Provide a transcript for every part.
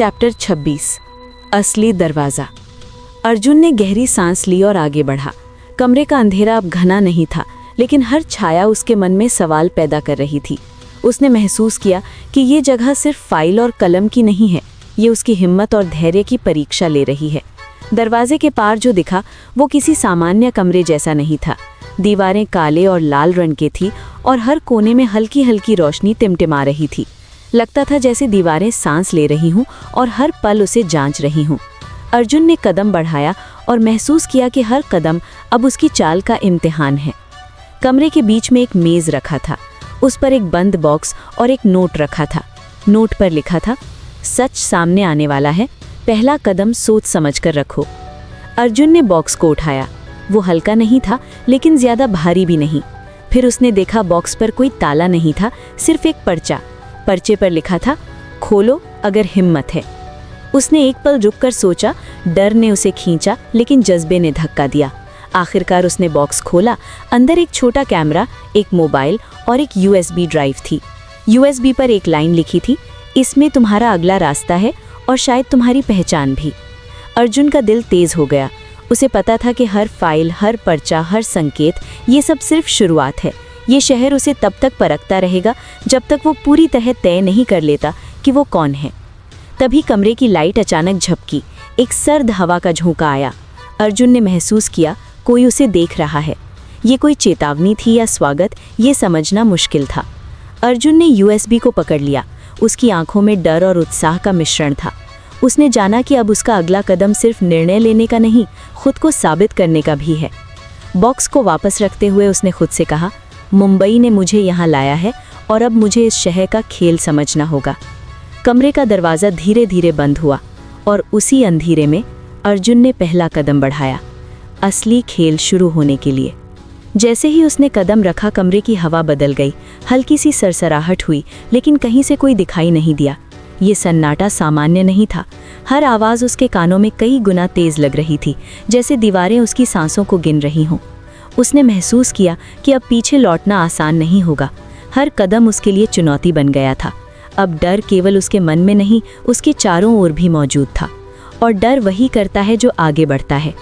Chapter 26 असली दरवाज़ा। अर्जुन ने गहरी सांस ली और आगे बढ़ा। कमरे का अंधेरा अब घना नहीं था, लेकिन हर छाया उसके मन में सवाल पैदा कर रही थी। उसने महसूस किया कि ये जगह सिर्फ फाइल और कलम की नहीं है, ये उसकी हिम्मत और धैर्य की परीक्षा ले रही है। दरवाजे के पार जो दिखा वो किसी सामान्य कमरे जैसा नहीं था। दीवारें काले और लाल रंग की थी और हर कोने में हल्की हल्की रोशनी टिमटिमा रही थी। लगता था जैसे दीवारें सांस ले रही हूँ और हर पल उसे जांच रही हूँ। अर्जुन ने कदम बढ़ाया और महसूस किया कि हर कदम अब उसकी चाल का इम्तिहान है। कमरे के बीच में एक मेज़ रखा था, उस पर एक बंद बॉक्स और एक नोट रखा था। नोट पर लिखा था, सच सामने आने वाला है, पहला कदम सोच समझ कर रखो। अर्जुन ने बॉक्स को उठाया। वो हल्का नहीं था, लेकिन ज़्यादा भारी भी नहीं। फिर उसने देखा बॉक्स पर कोई ताला नहीं था, सिर्फ एक पर्चा। पर्चे पर लिखा था, खोलो अगर हिम्मत है। उसने एक पल रुककर सोचा, डर ने उसे खींचा लेकिन जज्बे ने धक्का दिया। आखिरकार उसने बॉक्स खोला। अंदर एक छोटा कैमरा, एक मोबाइल और एक USB ड्राइव थी। USB पर एक लाइन लिखी थी, इसमें तुम्हारा अगला रास्ता है और शायद तुम्हारी पहचान भी। अर्जुन का दिल तेज हो गया। उसे पता था कि हर फाइल, हर पर्चा, हर संकेत, ये सब सिर्फ शुरुआत है। ये शहर उसे तब तक परखता रहेगा जब तक वो पूरी तरह तय नहीं कर लेता कि वो कौन है। तभी कमरे की लाइट अचानक झपकी। एक सर्द हवा का झोंका आया। अर्जुन ने महसूस किया कोई उसे देख रहा है। ये कोई चेतावनी थी या स्वागत, ये समझना मुश्किल था। अर्जुन ने USB को पकड़ लिया। उसकी आंखों में डर और उत्साह का मिश्रण था। उसने जाना कि अब उसका अगला कदम सिर्फ निर्णय लेने का नहीं, खुद को साबित करने का भी है। बॉक्स को वापस रखते हुए उसने खुद से कहा, मुंबई ने मुझे यहाँ लाया है और अब मुझे इस शहर का खेल समझना होगा। कमरे का दरवाज़ा धीरे धीरे बंद हुआ और उसी अंधेरे में अर्जुन ने पहला कदम बढ़ाया, असली खेल शुरू होने के लिए। जैसे ही उसने कदम रखा, कमरे की हवा बदल गई। हल्की सी सरसराहट हुई, लेकिन कहीं से कोई दिखाई नहीं दिया। ये सन्नाटा सामान्य नहीं था। हर आवाज़ उसके कानों में कई गुना तेज लग रही थी, जैसे दीवारें उसकी सांसों को गिन रही हों। उसने महसूस किया कि अब पीछे लौटना आसान नहीं होगा। हर कदम उसके लिए चुनौती बन गया था। अब डर केवल उसके मन में नहीं, उसके चारों ओर भी मौजूद था। और डर वही करता है जो आगे बढ़ता है।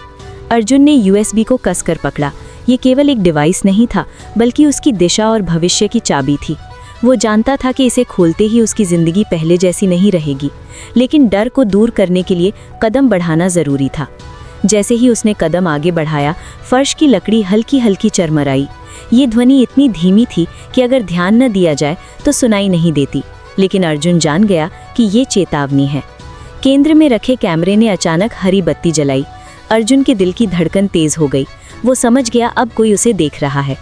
अर्जुन ने USB को कसकर पकड़ा। ये केवल एक डिवाइस नहीं था, बल्कि उसकी दिशा और भविष्य की चाबी थी। वो जानता था कि इसे खोलते ही उसकी ज़िंदगी पहले जैसी नहीं रहेगी, लेकिन डर को दूर करने के लिए कदम बढ़ाना ज़रूरी था। जैसे ही उसने कदम आगे बढ़ाया, फर्श की लकड़ी हल्की हल्की चरमराई। ये ध्वनि इतनी धीमी थी कि अगर ध्यान न दिया जाए तो सुनाई नहीं देती, लेकिन अर्जुन जान गया कि ये चेतावनी है। केंद्र में रखे कैमरे ने अचानक हरी बत्ती जलाई। अर्जुन के दिल की धड़कन तेज हो गई। वो समझ गया अब कोई उसे देख रहा है।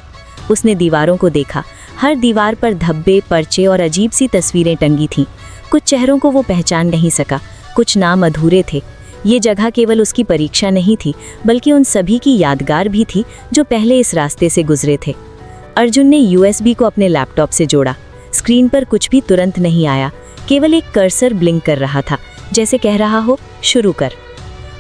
उसने दीवारों को देखा। हर दीवार पर धब्बे, पर्चे और अजीब सी तस्वीरें टंगी थीं। कुछ चेहरों को वो पहचान नहीं सका, कुछ नाम अधूरे थे। ये जगह केवल उसकी परीक्षा नहीं थी, बल्कि उन सभी की यादगार भी थी जो पहले इस रास्ते से गुजरे थे। अर्जुन ने USB को अपने लैपटॉप से जोड़ा। स्क्रीन पर कुछ भी तुरंत नहीं आया, केवल एक कर्सर ब्लिंक कर रहा था, जैसे कह रहा हो, शुरू कर।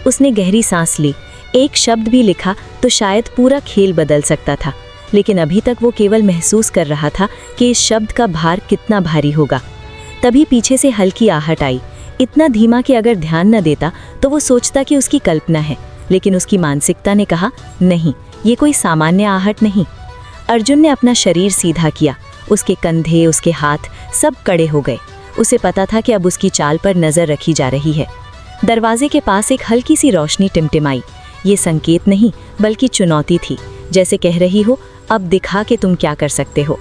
उसने गहरी सांस ली। एक शब्द भी लिखा तो शायद पूरा खेल बदल सकता था, लेकिन अभी तक वो केवल महसूस कर रहा था कि इस शब्द का भार कितना भारी होगा। तभी पीछे से हल्की आहट आई, इतना धीमा कि अगर ध्यान न देता तो वो सोचता कि उसकी कल्पना है, लेकिन उसकी मानसिकता ने कहा, नहीं, ये कोई सामान्य आहट नहीं। अर्जुन ने अपना शरीर सीधा किया। उसके कंधे, उसके हाथ सब कड़े हो गए। उसे पता था कि अब उसकी चाल पर नज़र रखी जा रही है। दरवाजे के पास एक हल्की सी रोशनी टिमटिमाई। ये संकेत नहीं, बल्कि चुनौती थी, जैसे कह रही हो, अब दिखा कि तुम क्या कर सकते हो।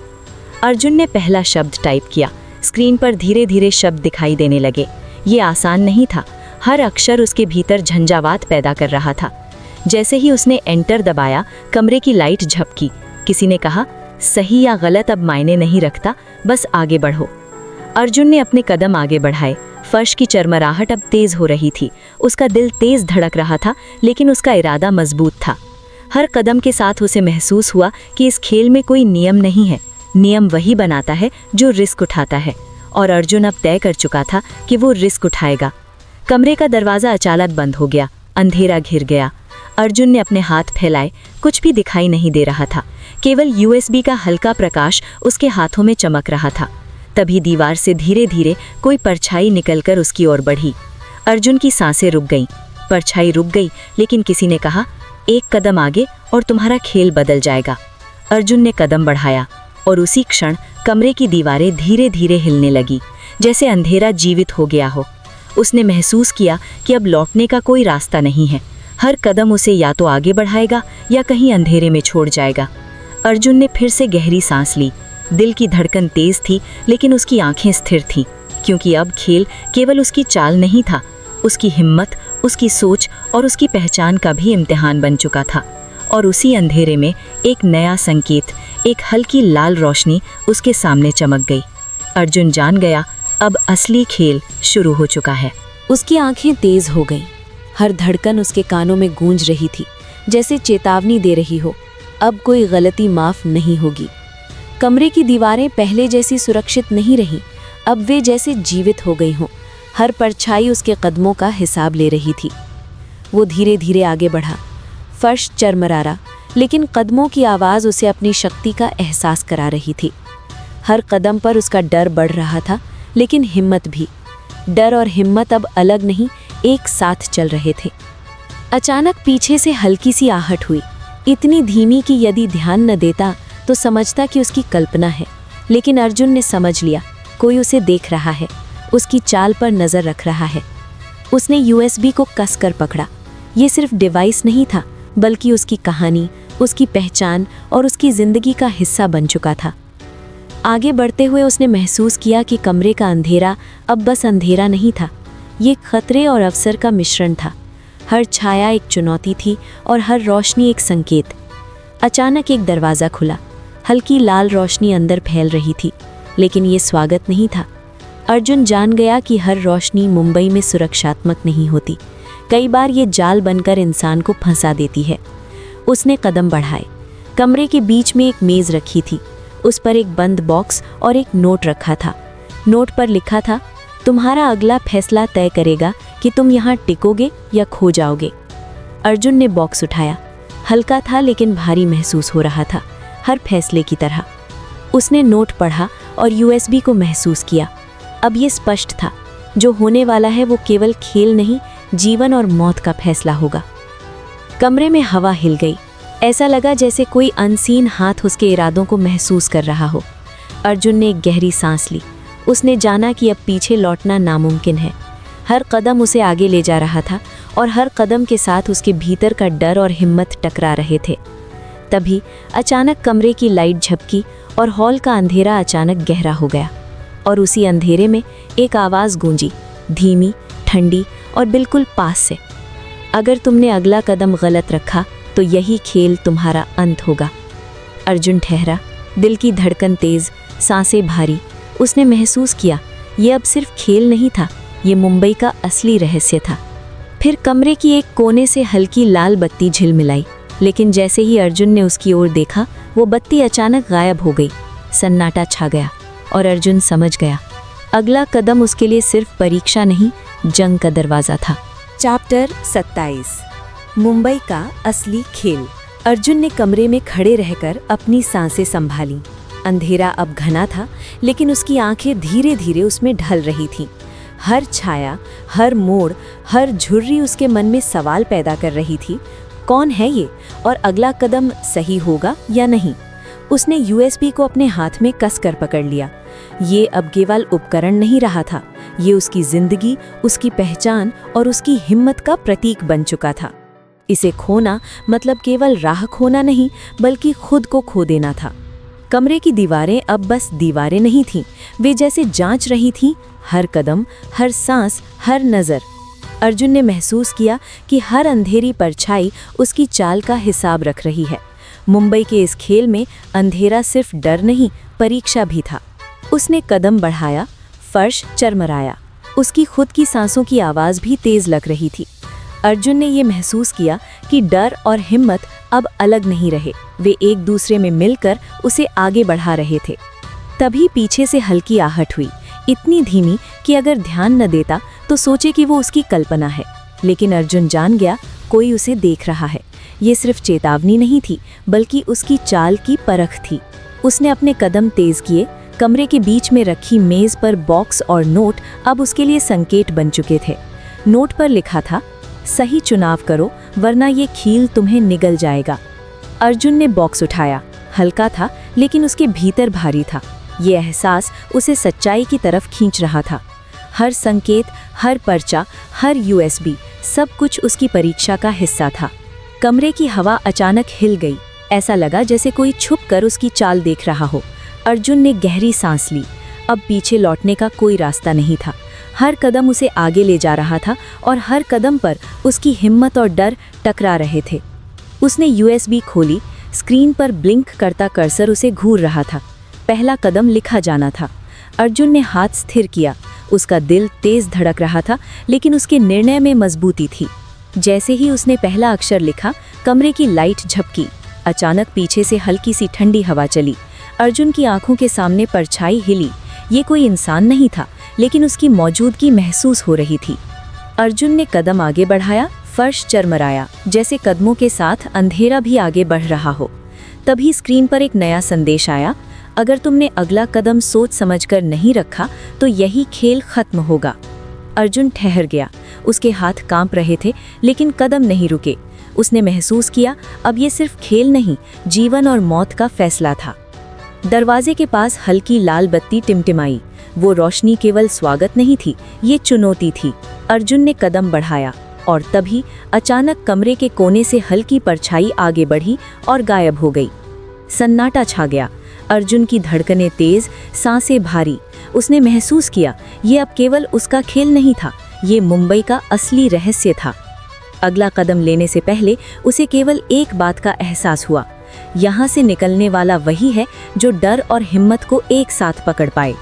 अर्जुन ने पहला शब्द टाइप किया। स्क्रीन पर धीरे धीरे शब्द दिखाई देने लगे। ये आसान नहीं था। हर अक्षर उसके भीतर झंझावात पैदा कर रहा था। जैसे ही उसने एंटर दबाया, कमरे की लाइट झपकी। किसी ने कहा, सही या गलत अब मायने नहीं रखता, बस आगे बढ़ो। अर्जुन ने अपने कदम आगे बढ़ाए। फर्श की चरमराहट अब तेज हो रही थी। उसका दिल तेज धड़क रहा था, लेकिन उसका इरादा मजबूत था। हर कदम के साथ उसे महसूस हुआ कि इस खेल में कोई नियम नहीं है। नियम वही बनाता है जो रिस्क उठाता है, और अर्जुन अब तय कर चुका था कि वो रिस्क उठाएगा। कमरे का दरवाज़ा अचानक बंद हो गया। अंधेरा घिर गया। अर्जुन ने अपने हाथ फैलाए। कुछ भी दिखाई नहीं दे रहा था, केवल USB का हल्का प्रकाश उसके हाथों में चमक रहा था। तभी दीवार से धीरे धीरे कोई परछाई निकलकर उसकी ओर बढ़ी। अर्जुन की सांसें रुक गईं, परछाई रुक गई, लेकिन किसी ने कहा, एक कदम आगे और तुम्हारा खेल बदल जाएगा। अर्जुन ने कदम बढ़ाया और उसी क्षण कमरे की दीवारें धीरे धीरे हिलने लगी, जैसे अंधेरा जीवित हो गया हो। उसने महसूस किया कि अब लौटने का कोई रास्ता नहीं है। हर कदम उसे या तो आगे बढ़ाएगा या कहीं अंधेरे में छोड़ जाएगा। अर्जुन ने फिर से गहरी सांस ली। दिल की धड़कन तेज थी, लेकिन उसकी आंखें स्थिर थीं, क्योंकि अब खेल केवल उसकी चाल नहीं था, उसकी हिम्मत, उसकी सोच और उसकी पहचान का भी इम्तिहान बन चुका था। और उसी अंधेरे में एक नया संकेत, एक हल्की लाल रोशनी उसके सामने चमक गई। अर्जुन जान गया, अब असली खेल शुरू हो चुका है। उसकी आंखें तेज हो गईं, हर धड़कन उसके कानों में गूंज रही थी, जैसे चेतावनी दे रही हो, अब कोई गलती माफ नहीं होगी। कमरे की दीवारें पहले जैसी सुरक्षित नहीं रहीं, अब वे जैसे जीवित हो गई हों। हर परछाई उसके कदमों का हिसाब ले रही थी। वो धीरे धीरे आगे बढ़ा, फर्श चरमरा रहा, लेकिन कदमों की आवाज़ उसे अपनी शक्ति का एहसास करा रही थी। हर कदम पर उसका डर बढ़ रहा था, लेकिन हिम्मत भी। डर और हिम्मत अब अलग नहीं, एक साथ चल रहे थे। अचानक पीछे से हल्की सी आहट हुई, इतनी धीमी कि यदि ध्यान न देता तो समझता कि उसकी कल्पना है। लेकिन अर्जुन ने समझ लिया, कोई उसे देख रहा है, उसकी चाल पर नज़र रख रहा है। उसने यूएसबी को कसकर पकड़ा। ये सिर्फ डिवाइस नहीं था, बल्कि उसकी कहानी, उसकी पहचान और उसकी ज़िंदगी का हिस्सा बन चुका था। आगे बढ़ते हुए उसने महसूस किया कि कमरे का अंधेरा अब बस अंधेरा नहीं था, ये खतरे और अवसर का मिश्रण था। हर छाया एक चुनौती थी और हर रोशनी एक संकेत। अचानक एक दरवाज़ा खुला, हल्की लाल रोशनी अंदर फैल रही थी, लेकिन ये स्वागत नहीं था। अर्जुन जान गया कि हर रोशनी मुंबई में सुरक्षात्मक नहीं होती, कई बार ये जाल बनकर इंसान को फंसा देती है। उसने कदम बढ़ाए। कमरे के बीच में एक मेज़ रखी थी, उस पर एक बंद बॉक्स और एक नोट रखा था। नोट पर लिखा था, तुम्हारा अगला फैसला तय करेगा कि तुम यहाँ टिकोगे या खो जाओगे। अर्जुन ने बॉक्स उठाया। हल्का था लेकिन भारी महसूस हो रहा था, हर फैसले की तरह। उसने नोट पढ़ा और यूएसबी को महसूस किया। अब ये स्पष्ट था, जो होने वाला है वो केवल खेल नहीं, जीवन और मौत का फैसला होगा। कमरे में हवा हिल गई, ऐसा लगा जैसे कोई अनसीन हाथ उसके इरादों को महसूस कर रहा हो। अर्जुन ने एक गहरी सांस ली। उसने जाना कि अब पीछे लौटना नामुमकिन है। हर कदम उसे आगे ले जा रहा था और हर कदम के साथ उसके भीतर का डर और हिम्मत टकरा रहे थे। तभी अचानक कमरे की लाइट झपकी और हॉल का अंधेरा अचानक गहरा हो गया। और उसी अंधेरे में एक आवाज़ गूंजी, धीमी, ठंडी और बिल्कुल पास से, अगर तुमने अगला कदम गलत रखा तो यही खेल तुम्हारा अंत होगा। अर्जुन ठहरा, दिल की धड़कन तेज, सांसें भारी। उसने महसूस किया, ये अब सिर्फ खेल नहीं था, ये मुंबई का असली रहस्य था। फिर कमरे की एक कोने से हल्की लाल बत्ती झिलमिलाई, लेकिन जैसे ही अर्जुन ने उसकी ओर देखा, वो बत्ती अचानक गायब हो गई। सन्नाटा छा गया और अर्जुन समझ गया, अगला कदम उसके लिए सिर्फ परीक्षा नहीं, जंग का दरवाज़ा था। चैप्टर 27, मुंबई का असली खेल। अर्जुन ने कमरे में खड़े रहकर अपनी सांसें संभाली। अंधेरा अब घना था, लेकिन उसकी आंखें धीरे धीरे उसमें ढल रही थीं। हर छाया, हर मोड़, हर झुर्री उसके मन में सवाल पैदा कर रही थी, कौन है ये और अगला कदम सही होगा या नहीं। उसने यूएसबी को अपने हाथ में कसकर पकड़ लिया। ये अब केवल उपकरण नहीं रहा था, ये उसकी जिंदगी, उसकी पहचान और उसकी हिम्मत का प्रतीक बन चुका था। इसे खोना मतलब केवल राह खोना नहीं, बल्कि खुद को खो देना था। कमरे की दीवारें अब बस दीवारें नहीं थीं, वे जैसे जांच रही थीं, हर कदम, हर सांस, हर नज़र। अर्जुन ने महसूस किया कि हर अंधेरी परछाई उसकी चाल का हिसाब रख रही है। मुंबई के इस खेल में अंधेरा सिर्फ डर नहीं, परीक्षा भी था। उसने कदम बढ़ाया, फर्श चरमराया, उसकी खुद की सांसों की आवाज़ भी तेज़ लग रही थी। अर्जुन ने ये महसूस किया कि डर और हिम्मत अब अलग नहीं रहे, वे एक दूसरे में मिलकर उसे आगे बढ़ा रहे थे। तभी पीछे से हल्की आहट हुई, इतनी धीमी कि अगर ध्यान न देता तो सोचे कि वो उसकी कल्पना है। लेकिन अर्जुन जान गया, कोई उसे देख रहा है। ये सिर्फ चेतावनी नहीं थी, बल्कि उसकी चाल की परख थी। उसने अपने कदम तेज किए। कमरे के बीच में रखी मेज पर बॉक्स और नोट अब उसके लिए संकेत बन चुके थे। नोट पर लिखा था, सही चुनाव करो वरना ये खील तुम्हें निगल जाएगा। अर्जुन ने बॉक्स उठाया। हल्का था लेकिन उसके भीतर भारी था। ये एहसास उसे सच्चाई की तरफ खींच रहा था। हर संकेत, हर पर्चा, हर यूएसबी, सब कुछ उसकी परीक्षा का हिस्सा था। कमरे की हवा अचानक हिल गई। ऐसा लगा जैसे कोई छुप कर उसकी चाल देख रहा हो। अर्जुन ने गहरी सांस ली। अब पीछे लौटने का कोई रास्ता नहीं था। हर कदम उसे आगे ले जा रहा था और हर कदम पर उसकी हिम्मत और डर टकरा रहे थे। उसने यूएसबी खोली। स्क्रीन पर ब्लिंक करता कर्सर उसे घूर रहा था। पहला कदम लिखा जाना था। अर्जुन ने हाथ स्थिर किया। उसका दिल तेज धड़क रहा था लेकिन उसके निर्णय में मजबूती थी। जैसे ही उसने पहला अक्षर लिखा, कमरे की लाइट झपकी। अचानक पीछे से हल्की सी ठंडी हवा चली। अर्जुन की आंखों के सामने परछाई हिली। ये कोई इंसान नहीं था लेकिन उसकी मौजूदगी महसूस हो रही थी। अर्जुन ने कदम आगे बढ़ाया। फर्श चरमराया, जैसे कदमों के साथ अंधेरा भी आगे बढ़ रहा हो। तभी स्क्रीन पर एक नया संदेश आया, अगर तुमने अगला कदम सोच समझकर नहीं रखा तो यही खेल खत्म होगा। अर्जुन ठहर गया। उसके हाथ कांप रहे थे लेकिन कदम नहीं रुके। उसने महसूस किया अब ये सिर्फ खेल नहीं, जीवन और मौत का फैसला था। दरवाजे के पास हल्की लाल बत्ती टिमटिमाई। वो रोशनी केवल स्वागत नहीं थी, ये चुनौती थी। अर्जुन ने कदम बढ़ाया और तभी अचानक कमरे के कोने से हल्की परछाई आगे बढ़ी और गायब हो गई। सन्नाटा छा गया। अर्जुन की धड़कनें तेज, सांसें भारी। उसने महसूस किया ये अब केवल उसका खेल नहीं था, ये मुंबई का असली रहस्य था। अगला कदम लेने से पहले उसे केवल एक बात का एहसास हुआ, यहाँ से निकलने वाला वही है जो डर और हिम्मत को एक साथ पकड़ पाए।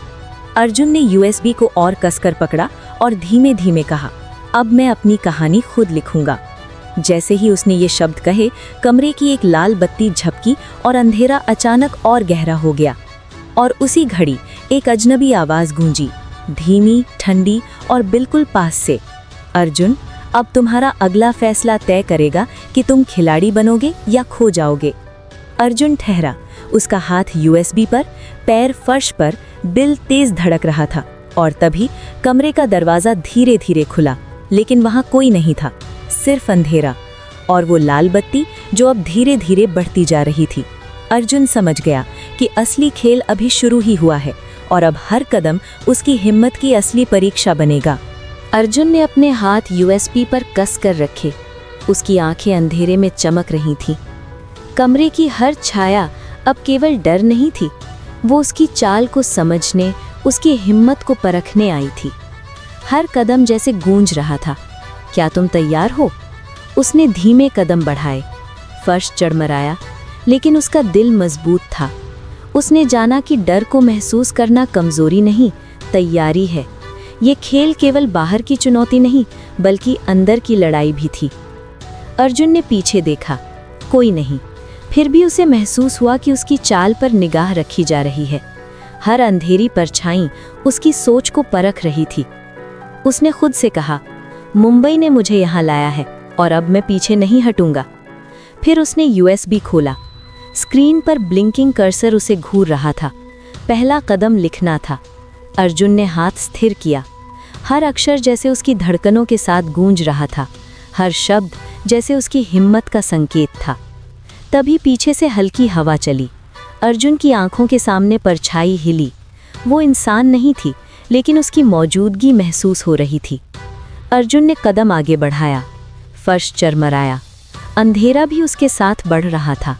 अर्जुन ने यूएसबी को और कसकर पकड़ा और धीमे धीमे कहा, अब मैं अपनी कहानी खुद लिखूंगा। जैसे ही उसने ये शब्द कहे, कमरे की एक लाल बत्ती झपकी और अंधेरा अचानक और गहरा हो गया। और उसी घड़ी एक अजनबी आवाज गूंजी, धीमी, ठंडी और बिल्कुल पास से, अर्जुन, अब तुम्हारा अगला फैसला तय करेगा कि तुम खिलाड़ी बनोगे या खो जाओगे। अर्जुन ठहरा। उसका हाथ यूएसबी पर, पैर फर्श पर, दिल तेज धड़क रहा था। और तभी कमरे का दरवाजा धीरे धीरे खुला, लेकिन वहां कोई नहीं था, सिर्फ अंधेरा और वो लाल बत्ती जो अब धीरे धीरे बढ़ती जा रही थी। अर्जुन समझ गया कि असली खेल अभी शुरू ही हुआ है और अब हर कदम उसकी हिम्मत की असली परीक्षा बनेगा। अर्जुन ने अपने हाथ यूएसबी पर कस कर रखे। उसकी आंखें अंधेरे में चमक रही थीं। कमरे की हर छाया अब केवल डर नहीं थी, वो उसकी चाल को समझने, उसकी हिम्मत को परखने आई थी। हर कदम जैसे गूंज रहा था, क्या तुम तैयार हो? उसने धीमे कदम बढ़ाए। फर्श चरमराया, लेकिन उसका दिल मजबूत था। उसने जाना कि डर को महसूस करना कमजोरी नहीं, तैयारी है। ये खेल केवल बाहर की चुनौती नहीं, बल्कि अंदर की लड़ाई भी थी। अर्जुन ने पीछे देखा, कोई नहीं। फिर भी उसे महसूस हुआ कि उसकी चाल पर निगाह रखी जा रही है। हर अंधेरी परछाई उसकी सोच को परख रही थी। उसने खुद से कहा, मुंबई ने मुझे यहाँ लाया है और अब मैं पीछे नहीं हटूंगा। फिर उसने यूएसबी खोला। स्क्रीन पर ब्लिंकिंग कर्सर उसे घूर रहा था। पहला कदम लिखना था। अर्जुन ने हाथ स्थिर किया। हर अक्षर जैसे उसकी धड़कनों के साथ गूंज रहा था, हर शब्द जैसे उसकी हिम्मत का संकेत था। तभी पीछे से हल्की हवा चली। अर्जुन की आंखों के सामने परछाई हिली। वो इंसान नहीं थी, लेकिन उसकी मौजूदगी महसूस हो रही थी। अर्जुन ने कदम आगे बढ़ाया। फर्श चरमराया, अंधेरा भी उसके साथ बढ़ रहा था।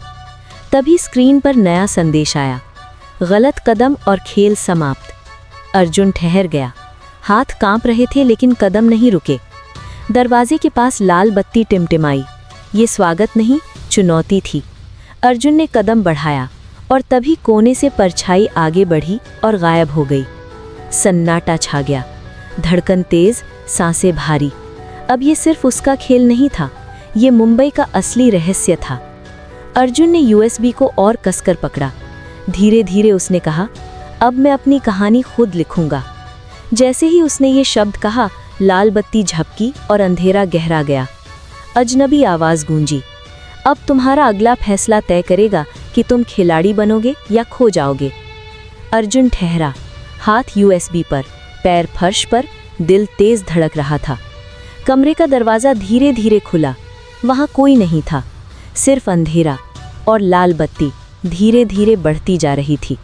तभी स्क्रीन पर नया संदेश आया, गलत कदम और खेल समाप्त। अर्जुन ठहर गया। हाथ कांप रहे थे लेकिन कदम नहीं रुके। दरवाजे के पास लाल बत्ती टिमटिमाई। ये स्वागत नहीं, चुनौती थी। अर्जुन ने कदम बढ़ाया और तभी कोने से परछाई आगे बढ़ी और गायब हो गई। सन्नाटा छा गया, धड़कन तेज, सांसें भारी। अब ये सिर्फ उसका खेल नहीं था, ये मुंबई का असली रहस्य था। अर्जुन ने यूएसबी को और कसकर पकड़ा। धीरे धीरे उसने कहा, अब मैं अपनी कहानी खुद लिखूंगा। जैसे ही उसने ये शब्द कहा, लाल बत्ती झपकी और अंधेरा गहरा गया। अजनबी आवाज गूंजी, अब तुम्हारा अगला फैसला तय करेगा कि तुम खिलाड़ी बनोगे या खो जाओगे। अर्जुन ठहरा, हाथ यूएसबी पर, पैर फर्श पर, दिल तेज धड़क रहा था। कमरे का दरवाज़ा धीरे धीरे खुला। वहाँ कोई नहीं था, सिर्फ अंधेरा और लाल बत्ती धीरे धीरे बढ़ती जा रही थी।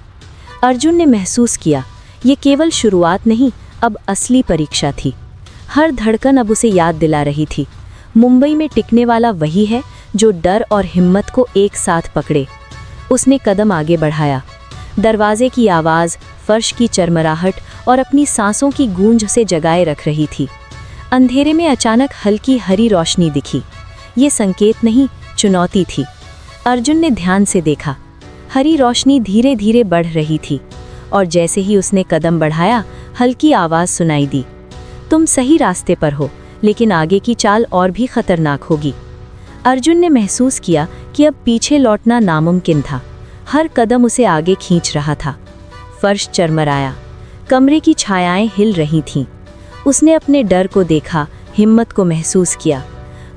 अर्जुन ने महसूस किया ये केवल शुरुआत नहीं, अब असली परीक्षा थी। हर धड़कन अब उसे याद दिला रही थी, मुंबई में टिकने वाला वही है जो डर और हिम्मत को एक साथ पकड़े। उसने कदम आगे बढ़ाया। दरवाजे की आवाज़, फर्श की चरमराहट और अपनी सांसों की गूंज से जगाए रख रही थी। अंधेरे में अचानक हल्की हरी रोशनी दिखी। ये संकेत नहीं, चुनौती थी। अर्जुन ने ध्यान से देखा। हरी रोशनी धीरे धीरे बढ़ रही थी और जैसे ही उसने कदम बढ़ाया, हल्की आवाज़ सुनाई दी, तुम सही रास्ते पर हो, लेकिन आगे की चाल और भी खतरनाक होगी। अर्जुन ने महसूस किया कि अब पीछे लौटना नामुमकिन था। हर कदम उसे आगे खींच रहा था। फर्श चरमराया, कमरे की छायाएं हिल रही थीं। उसने अपने डर को देखा, हिम्मत को महसूस किया।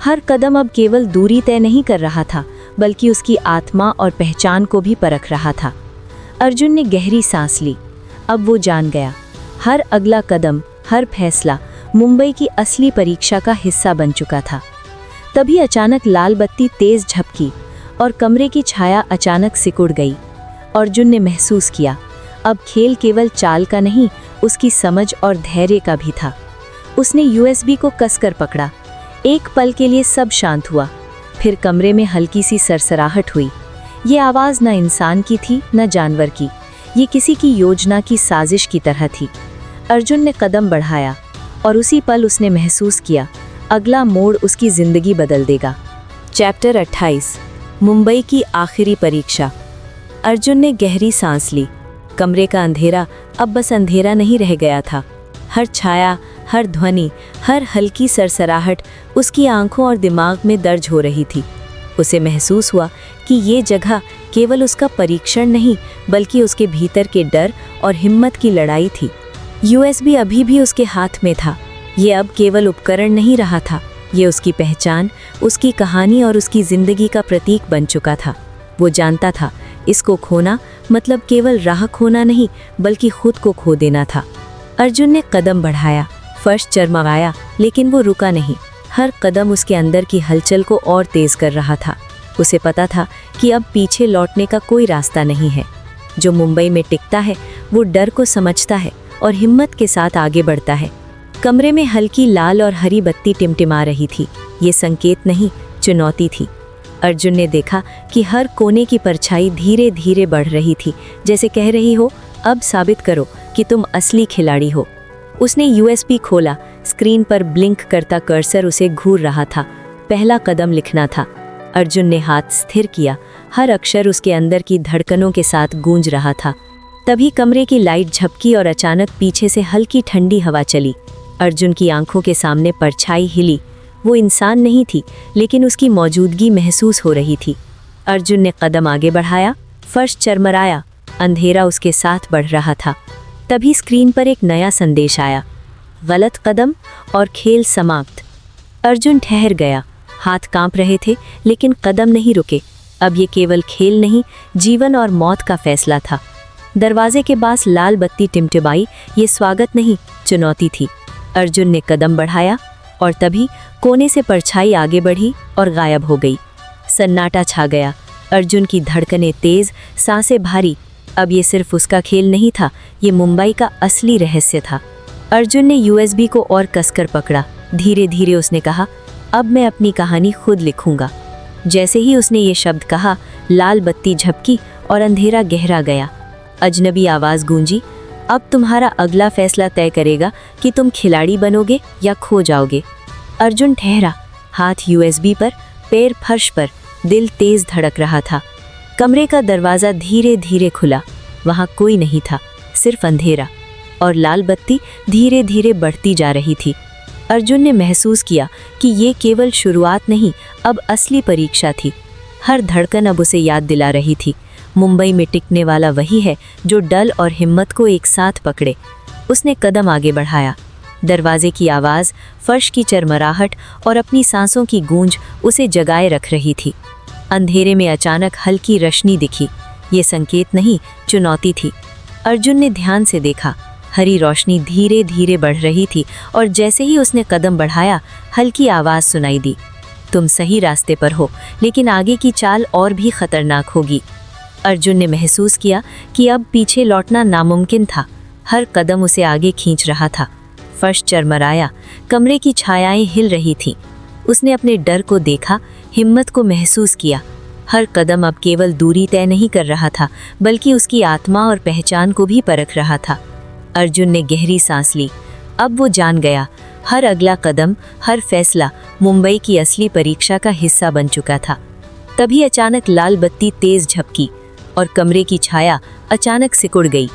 हर कदम अब केवल दूरी तय नहीं कर रहा था, बल्कि उसकी आत्मा और पहचान को भी परख रहा था। अर्जुन ने गहरी सांस ली। अब वो जान गया, हर अगला कदम, हर फैसला मुंबई की असली परीक्षा का हिस्सा बन चुका था। तभी अचानक लाल बत्ती तेज झपकी और कमरे की छाया अचानक सिकुड़ गई। अर्जुन ने महसूस किया, अब खेल केवल चाल का नहीं, उसकी समझ और धैर्य का भी था। उसने यूएसबी को कसकर पकड़ा। एक पल के लिए सब शांत हुआ। फिर कमरे में हल्की सी सरसराहट हुई। ये आवाज़ न इंसान की थी, न जानवर की। ये किसी की योजना की साजिश की तरह थी। अर्जुन ने कदम बढ़ाया और उसी पल उसने महसूस किया, अगला मोड़ उसकी ज़िंदगी बदल देगा। चैप्टर 28, मुंबई की आखिरी परीक्षा। अर्जुन ने गहरी सांस ली। कमरे का अंधेरा अब बस अंधेरा नहीं रह गया था। हर छाया, हर ध्वनि, हर हल्की सरसराहट उसकी आंखों और दिमाग में दर्ज हो रही थी। उसे महसूस हुआ कि ये जगह केवल उसका परीक्षण नहीं, बल्कि उसके भीतर के डर और हिम्मत की लड़ाई थी। यूएसबी अभी भी उसके हाथ में था। ये अब केवल उपकरण नहीं रहा था, ये उसकी पहचान, उसकी कहानी और उसकी ज़िंदगी का प्रतीक बन चुका था। वो जानता था, इसको खोना मतलब केवल राह खोना नहीं, बल्कि खुद को खो देना था। अर्जुन ने कदम बढ़ाया। फर्श चरमराया, लेकिन वो रुका नहीं। हर कदम उसके अंदर की हलचल को और तेज कर रहा था। उसे पता था कि अब पीछे लौटने का कोई रास्ता नहीं है। जो मुंबई में टिकता है, वो डर को समझता है और हिम्मत के साथ आगे बढ़ता है। कमरे में हल्की लाल और हरी बत्ती टिमटिमा रही थी। ये संकेत नहीं, चुनौती थी। अर्जुन ने देखा कि हर कोने की परछाई धीरे धीरे बढ़ रही थी, जैसे कह रही हो, अब साबित करो कि तुम असली खिलाड़ी हो। उसने यूएसबी खोला। स्क्रीन पर ब्लिंक करता कर्सर उसे घूर रहा था। पहला कदम लिखना था। अर्जुन ने हाथ स्थिर किया। हर अक्षर उसके अंदर की धड़कनों के साथ गूंज रहा था। तभी कमरे की लाइट झपकी और अचानक पीछे से हल्की ठंडी हवा चली। अर्जुन की आंखों के सामने परछाई हिली। वो इंसान नहीं थी, लेकिन उसकी मौजूदगी महसूस हो रही थी। अर्जुन ने कदम आगे बढ़ाया। फर्श चरमराया, अंधेरा उसके साथ बढ़ रहा था। तभी स्क्रीन पर एक नया संदेश आया, गलत कदम और खेल समाप्त। अर्जुन ठहर गया। हाथ कांप रहे थे, लेकिन कदम नहीं रुके। अब ये केवल खेल नहीं, जीवन और मौत का फैसला था। दरवाजे के पास लाल बत्ती टिमटिमाई। ये स्वागत नहीं, चुनौती थी। अर्जुन ने कदम बढ़ाया और तभी कोने से परछाई आगे बढ़ी और गायब हो गई। सन्नाटा छा गया। अर्जुन की धड़कनें तेज, सांसें भारी। अब ये सिर्फ उसका खेल नहीं था, ये मुंबई का असली रहस्य था। अर्जुन ने यूएसबी को और कसकर पकड़ा। धीरे धीरे उसने कहा, अब मैं अपनी कहानी खुद लिखूंगा। जैसे ही उसने ये शब्द कहा, लाल बत्ती झपकी और अंधेरा गहरा गया। अजनबी आवाज़ गूंजी, अब तुम्हारा अगला फैसला तय करेगा कि तुम खिलाड़ी बनोगे या खो जाओगे। अर्जुन ठहरा, हाथ यूएसबी पर, पैर फर्श पर, दिल तेज धड़क रहा था। कमरे का दरवाज़ा धीरे धीरे खुला। वहाँ कोई नहीं था, सिर्फ अंधेरा और लाल बत्ती धीरे धीरे बढ़ती जा रही थी। अर्जुन ने महसूस किया कि ये केवल शुरुआत नहीं, अब असली परीक्षा थी। हर धड़कन अब उसे याद दिला रही थी, मुंबई में टिकने वाला वही है जो डर और हिम्मत को एक साथ पकड़े। उसने कदम आगे बढ़ाया। दरवाजे की आवाज़, फर्श की चरमराहट और अपनी सांसों की गूंज उसे जगाए रख रही थी। अंधेरे में अचानक हल्की रोशनी दिखी। ये संकेत नहीं, चुनौती थी। अर्जुन ने ध्यान से देखा। हरी रोशनी धीरे धीरे बढ़ रही थी और जैसे ही उसने कदम बढ़ाया, हल्की आवाज सुनाई दी, तुम सही रास्ते पर हो, लेकिन आगे की चाल और भी खतरनाक होगी। अर्जुन ने महसूस किया कि अब पीछे लौटना नामुमकिन था। हर कदम उसे आगे खींच रहा था। फर्श चरमराया, कमरे की छायाएं हिल रही थीं। उसने अपने डर को देखा, हिम्मत को महसूस किया। हर कदम अब केवल दूरी तय नहीं कर रहा था, बल्कि उसकी आत्मा और पहचान को भी परख रहा था। अर्जुन ने गहरी सांस ली। अब वो जान गया, हर अगला कदम, हर फैसला मुंबई की असली परीक्षा का हिस्सा बन चुका था। तभी अचानक लाल बत्ती तेज झपकी और कमरे की छाया अचानक सिकुड़ गई।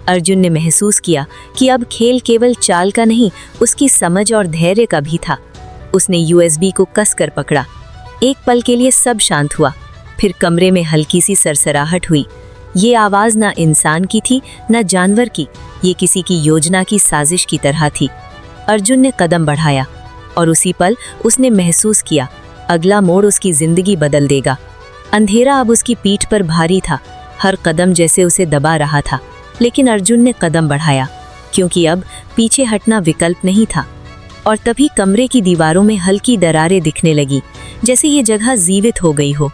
अर्जुन ने महसूस किया कि अब खेल केवल चाल का नहीं, उसकी समझ और धैर्य का भी था। उसने यूएसबी को कसकर पकड़ा। एक पल के लिए सब शांत हुआ, फिर कमरे में हल्की सी सरसराहट हुई। ये आवाज़ ना इंसान की थी, ना जानवर की, ये किसी की योजना की साजिश की तरह थी। अर्जुन ने कदम बढ़ाया और उसी पल उसने महसूस किया, अगला मोड़ उसकी जिंदगी बदल देगा। अंधेरा अब उसकी पीठ पर भारी था, हर कदम जैसे उसे दबा रहा था। लेकिन अर्जुन ने कदम बढ़ाया, क्योंकि अब पीछे हटना विकल्प नहीं था। और तभी कमरे की दीवारों में हल्की दरारें दिखने लगी, जैसे ये जगह जीवित हो गई हो।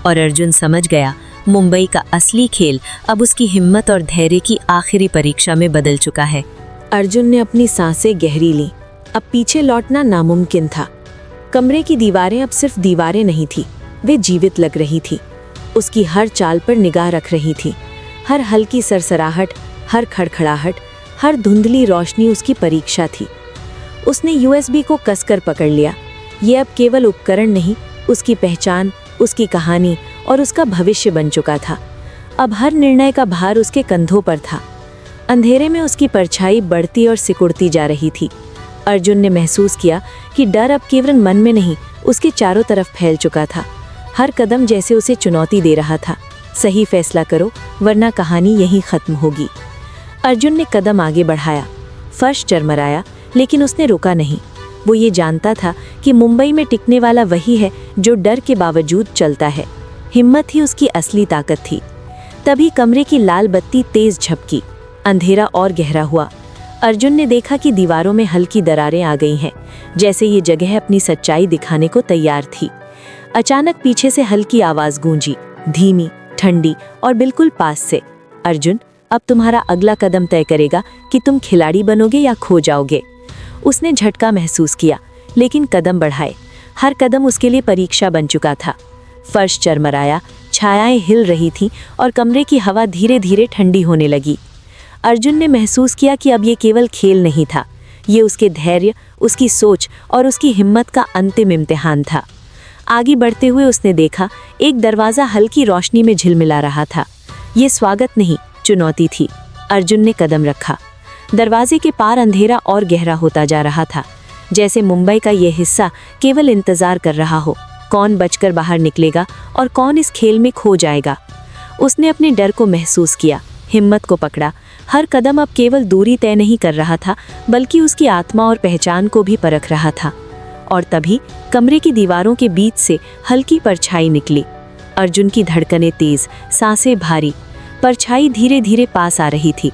और अर्जुन समझ गया, मुंबई का असली खेल अब उसकी हिम्मत और धैर्य की आखिरी परीक्षा में बदल चुका है। अर्जुन ने अपनी सांसें गहरी लीं। अब पीछे लौटना नामुमकिन था। कमरे की दीवारें अब सिर्फ दीवारें नहीं थी, वे जीवित लग रही थी। उसकी हर चाल पर निगाह रख रही थी। हर हल्की सरसराहट, हर खड़खड़ाहट, हर धुंधली रोशनी उसकी परीक्षा थी। उसने यूएसबी को कसकर पकड़ लिया। ये अब केवल उपकरण नहीं, उसकी पहचान, उसकी कहानी और उसका भविष्य बन चुका था। अब हर निर्णय का भार उसके कंधों पर था। अंधेरे में उसकी परछाई बढ़ती और सिकुड़ती जा रही थी। अर्जुन ने महसूस किया कि डर अब केवल मन में नहीं, उसके चारों तरफ फैल चुका था। हर कदम जैसे उसे चुनौती दे रहा था, सही फैसला करो वरना कहानी यहीं खत्म होगी। अर्जुन ने कदम आगे बढ़ाया। फर्श चरमराया, लेकिन उसने रुका नहीं। वो ये जानता था कि मुंबई में टिकने वाला वही है जो डर के बावजूद चलता है। हिम्मत ही उसकी असली ताकत थी। तभी कमरे की लाल बत्ती तेज झपकी, अंधेरा और गहरा हुआ। अर्जुन ने देखा कि दीवारों में हल्की दरारें आ गई हैं, जैसे ये जगह अपनी सच्चाई दिखाने को तैयार थी। अचानक पीछे से हल्की आवाज गूंजी, धीमी, ठंडी और बिल्कुल पास से, अर्जुन, अब तुम्हारा अगला कदम तय करेगा कि तुम खिलाड़ी बनोगे या खो जाओगे। उसने झटका महसूस किया, लेकिन कदम बढ़ाए। हर कदम उसके लिए परीक्षा बन चुका था। फर्श चरमराया, छायाएं हिल रही थीं और कमरे की हवा धीरे धीरे ठंडी होने लगी। अर्जुन ने महसूस किया कि अब ये केवल खेल नहीं था, ये उसके धैर्य, उसकी सोच और उसकी हिम्मत का अंतिम इम्तिहान था। आगे बढ़ते हुए उसने देखा, एक दरवाज़ा हल्की रोशनी में झिलमिला रहा था। ये स्वागत नहीं, चुनौती थी। अर्जुन ने कदम रखा। दरवाजे के पार अंधेरा और गहरा होता जा रहा था, जैसे मुंबई का ये हिस्सा केवल इंतजार कर रहा हो, कौन बचकर बाहर निकलेगा और कौन इस खेल में खो जाएगा। उसने अपने डर को महसूस किया, हिम्मत को पकड़ा। हर कदम अब केवल दूरी तय नहीं कर रहा था, बल्कि उसकी आत्मा और पहचान को भी परख रहा था। और तभी कमरे की दीवारों के बीच से हल्की परछाई निकली। अर्जुन की धड़कनें तेज, सांसें भारी। परछाई धीरे धीरे पास आ रही थी।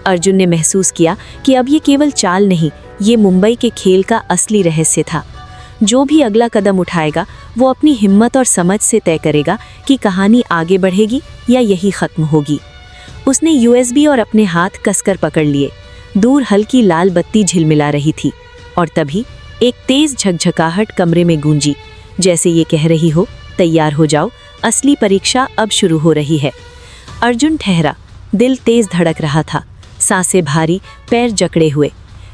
अर्जुन ने महसूस किया कि अब ये केवल चाल नहीं, ये मुंबई के खेल का असली रहस्य था। जो भी अगला कदम उठाएगा, वो अपनी हिम्मत और समझ से तय करेगा कि कहानी आगे बढ़ेगी या यही खत्म होगी। उसने यूएसबी और अपने हाथ कसकर पकड़ लिए। दूर हल्की लाल बत्ती झिलमिला रही थी और तभी एक तेज झकझकाहट कमरे में गूंजी, जैसे ये कह रही हो, तैयार हो जाओ, असली परीक्षा अब शुरू हो रही है। अर्जुन ठहरा, दिल तेज धड़क रहा था, सांसें भारी, पैर जकड़े हुए।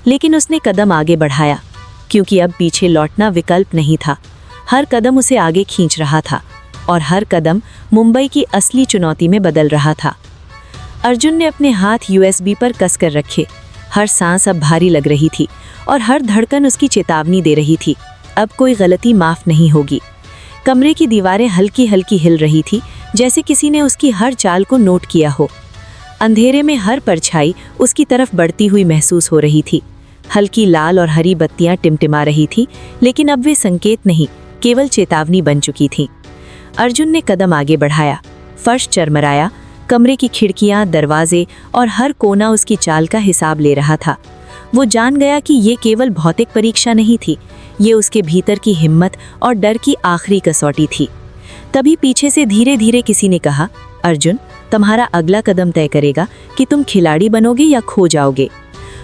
लेकिन उसने कदम आगे बढ़ाया, क्योंकि अब पीछे लौटना विकल्प नहीं था। हर कदम उसे आगे खींच रहा था और हर कदम मुंबई की असली चुनौती में बदल रहा था। अर्जुन ने अपने हाथ यूएसबी पर कसकर रखे। हर सांस अब भारी लग रही थी और हर धड़कन उसकी चेतावनी दे रही थी, अब कोई गलती माफ नहीं होगी। कमरे की दीवारें हल्की हल्की हिल रही थी, जैसे किसी ने उसकी हर चाल को नोट किया हो। अंधेरे में हर परछाई उसकी तरफ बढ़ती हुई महसूस हो रही थी। हल्की लाल और हरी बत्तियां टिमटिमा रही थी, लेकिन अब वे संकेत नहीं, केवल चेतावनी बन चुकी थीं। अर्जुन ने कदम आगे बढ़ाया। फर्श चरमराया, कमरे की खिड़कियां, दरवाजे और हर कोना उसकी चाल का हिसाब ले रहा था। वो जान गया कि ये केवल भौतिक परीक्षा नहीं थी, ये उसके भीतर की हिम्मत और डर की आखिरी कसौटी थी। तभी पीछे से धीरे धीरे किसी ने कहा, अर्जुन, तुम्हारा अगला कदम तय करेगा कि तुम खिलाड़ी बनोगे या खो जाओगे।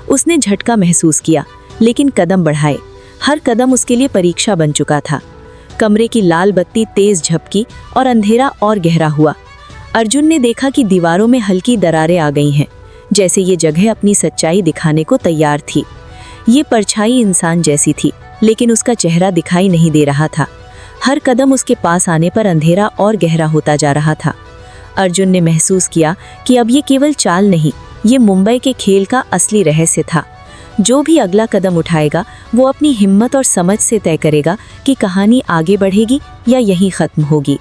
उसने झटका महसूस किया, लेकिन कदम बढ़ाए। हर कदम उसके लिए परीक्षा बन चुका था। कमरे की लाल बत्ती तेज झपकी और अंधेरा और गहरा हुआ। अर्जुन ने देखा कि दीवारों में हल्की दरारें आ गई हैं, जैसे ये जगह अपनी सच्चाई दिखाने को तैयार थी। ये परछाई इंसान जैसी थी, लेकिन उसका चेहरा दिखाई नहीं दे रहा था। हर कदम उसके पास आने पर अंधेरा और गहरा होता जा रहा था। अर्जुन ने महसूस किया कि अब ये केवल चाल नहीं, ये मुंबई के खेल का असली रहस्य था। जो भी अगला कदम उठाएगा वो अपनी हिम्मत और समझ से तय करेगा कि कहानी आगे बढ़ेगी या यहीं खत्म होगी।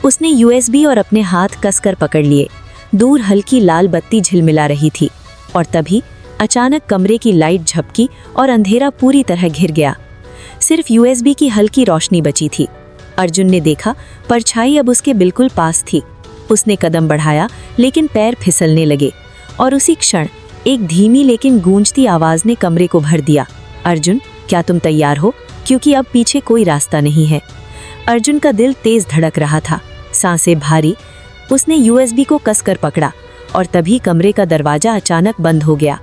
उसने यूएसबी और अपने हाथ कसकर पकड़ लिए। दूर हल्की लाल बत्ती झिलमिला रही थी और तभी अचानक कमरे की लाइट झपकी और अंधेरा पूरी तरह घिर गया। सिर्फ यूएसबी की हल्की रोशनी बची थी। अर्जुन ने देखा, परछाई अब उसके बिल्कुल पास थी। उसने कदम बढ़ाया, लेकिन पैर फिसलने लगे और उसी क्षण एक धीमी लेकिन गूंजती आवाज ने कमरे को भर दिया। अर्जुन, क्या तुम तैयार हो? क्योंकि अब पीछे कोई रास्ता नहीं है। अर्जुन का दिल तेज धड़क रहा था, सांसें भारी। उसने यूएसबी को कसकर पकड़ा और तभी कमरे का दरवाजा अचानक बंद हो गया।